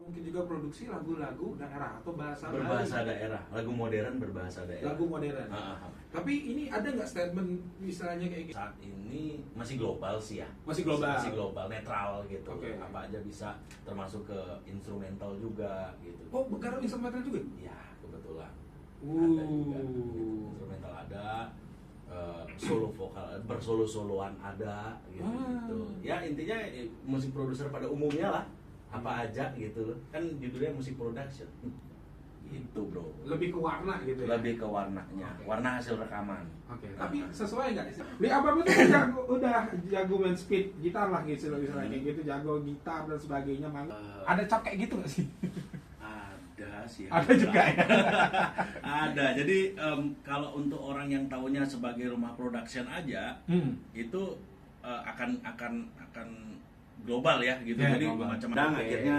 Mungkin juga produksi lagu-lagu daerah atau bahasa Berbahasa Bali. daerah, lagu modern berbahasa daerah. Lagu modern. Tapi ini ada nggak statement misalnya kayak gitu? Saat ini masih global sih ya. Masih global. Masih global, netral gitu. Oke. Apa aja bisa, termasuk ke instrumental juga gitu. Oh, garap instrumental juga? Ya, kebetulan. Ada juga gitu. Instrumental ada, solo vokal, bersolo-soloan ada gitu. Ya intinya musik produser pada umumnya lah. Apa aja gitu loh. Kan judulnya musik production. Gitu, Bro. Lebih ke warna gitu ya? Lebih ke warnanya, warna hasil rekaman. Oke, tapi sesuai nggak sih? Di Abang itu udah jago main speed gitar lah gitu, misalnya kayak gitu, jago gitar dan sebagainya. Ada cap kayak gitu nggak sih? Ada sih. Ada juga ya? Ada. Jadi kalau untuk orang yang taunya sebagai rumah production aja, itu akan global ya gitu. Ya, jadi global. macam-macam. Oke. Akhirnya